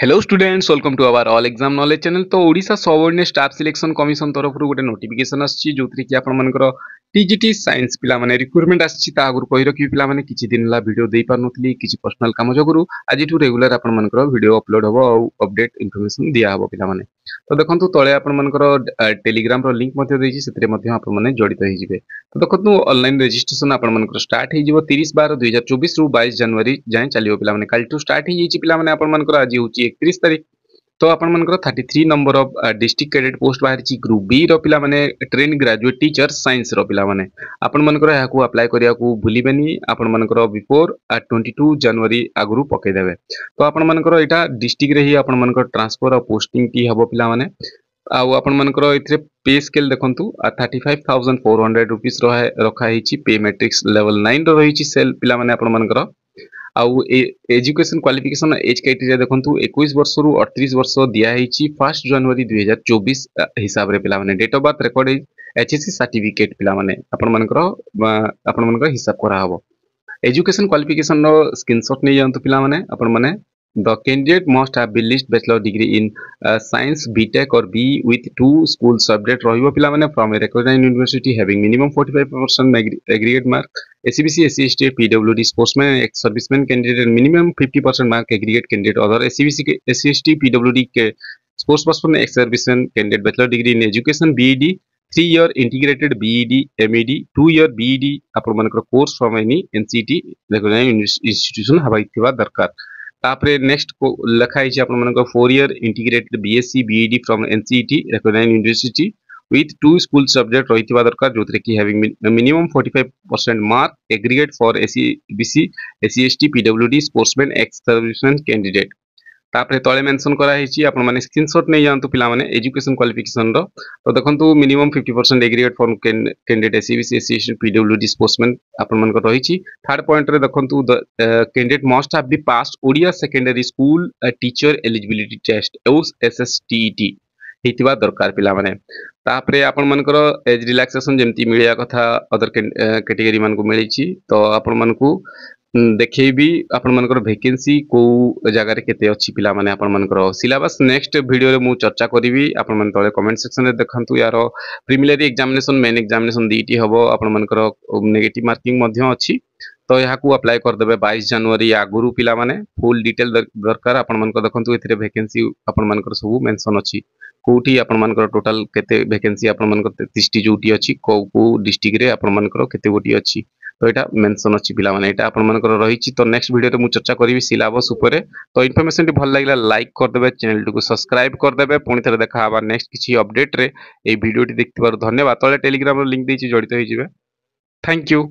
Hello students welcome to our all exam knowledge channel. तो Odisha Subordinate Staff Selection Commission तरफ गोटे notification आछि जोथि कि आपण मनकर टीजीटी साइंस पिला माने रिक्रूटमेंट आछि ता आगुर कहि रखि पिला माने किछि दिन ला वीडियो देई पारनथली किछि पर्सनल काम जगरु आज टू रेगुलर आपण मनकर वीडियो अपलोड हबो और अपडेट इन्फॉर्मेशन दिया हबो पिला माने। तो देखंतु तळे आपण मनकर टेलीग्राम रो लिंक मध्ये देछि सेतरे मध्ये आपण माने जडित होई जिवे। तो देखंतु ऑनलाइन रजिस्ट्रेशन आपण मनकर स्टार्ट होई जिवो 30/12/2024 रु 22 जनवरी जाय चलियो पिला माने काल टू स्टार्ट होई जिछि पिला माने आपण मनकर आज होछि 31 तारीख। तो आपण मनकर 33 number of district cadet post बाहर ची ग्रुप बी रो पिला माने ट्रेन ग्रेजुएट टीचर साइंस रो पिला माने आपण मनकर या को अप्लाई करिया को भूलिबेनी आपण मनकर बिफोर 22 जनवरी आगु पके देबे। तो आपण मनकर एटा डिस्ट्रिक्ट रे ही आपण मनकर ट्रांसफर और पोस्टिंग टी हबो पिला माने आउ आपण मनकर इथरे पे स्केल देखंतु 35,400 रुपीस रखा हिची पे मैट्रिक्स लेवल 9 रो रहिची सेल पिला माने आपण मनकर आउ एजुकेशन क्वालिफिकेशन एज क्राइटेरिया देखंतु 21 वर्ष रु 38 वर्ष दिया हिची 1 जनवरी 2024 हिसाब रे पिला माने date of birth record HSC certificate पिला माने आपण मनकर हिसाब करा हबो। एजुकेशन क्वालिफिकेशन रो स्क्रीनशॉट नै जानतु पिला माने आपण माने the candidate must have been list bachelor degree in science BTech or BE with two school subject रहिबो पिला माने from a recognized university having minimum 45% aggregate mark SCBC SC ST PWD sportsman and ex serviceman candidate minimum 50% mark aggregate candidate other SCBC SC ST PWD के sports person ex serviceman candidate bachelor degree in education BEd 3-year integrated BEd MEd 2-year BEd आपण मानकर course from any NCT recognized institution हवा इथिबा दरकार। तापरे next को लिखा है आपण मानकर 4 year integrated BSc BEd from NCET recognised university with two school subject रहितबा दरकार जोथरे कि having minimum 45% mark aggregate for SCBC SCST PWD sportsman ex serviceman candidate. तापरे तळे मेंशन करा हिची आपण माने स्क्रीनशॉट नै जानतु पिला माने एजुकेशन क्वालिफिकेशन रो। तो देखंतु minimum 50% aggregate for candidate SCBC SCST PWD sportsman आपण मानकर रहिची। थर्ड पॉइंट रे देखंतु candidate must have be passed Odia secondary school teacher eligibility test SSTET हितिबा दरकार पिला माने। तापरे आपण मानकर एज रिलैक्सेशन जेमती मिलिया कथा अदर कैटेगरी मान को मिलिची। तो आपण मानकू देखैबी आपण मानकर वैकेंसी को जगह रे केते अछि पिला माने आपण मानकर सिलेबस नेक्स्ट वीडियो रे मु चर्चा करिवि। आपण मन तळे कमेंट सेक्शन रे देखंतु यारो प्रीलिमिनरी एग्जामिनेशन मेन एग्जामिनेशन दीटी हबो आपण मानकर नेगेटिव मार्किंग मध्य अछि। तो यहाँ को अप्लाई कर देबे 22 जनवरी आगुरु पिला माने फुल डिटेल दरकार आपण मानकर देखंतु एथिरे वैकेंसी आपण मानकर सब मेंशन अछि कोठी आपण मानकर टोटल केते वैकेंसी आपण मानकर 33 टी जोटी अछि को डिस्ट्रिक्ट रे आपण मानकर केते गोटी अछि। तो एटा मेंशन अछि पिला माने एटा आपण मानकर रहिछि। तो नेक्स्ट वीडियो रे मु चर्चा करिवि सिलेबस ऊपर। तो इन्फॉर्मेशन भल लागिला लाइक कर देबे चैनल को सब्सक्राइब कर देबे पुनी थरे देखा हबा नेक्स्ट किछि अपडेट रे। ए वीडियो टी देखथिबार धन्यवाद। तळे टेलीग्राम रो लिंक देछि जडित होई जिवे। Thank you.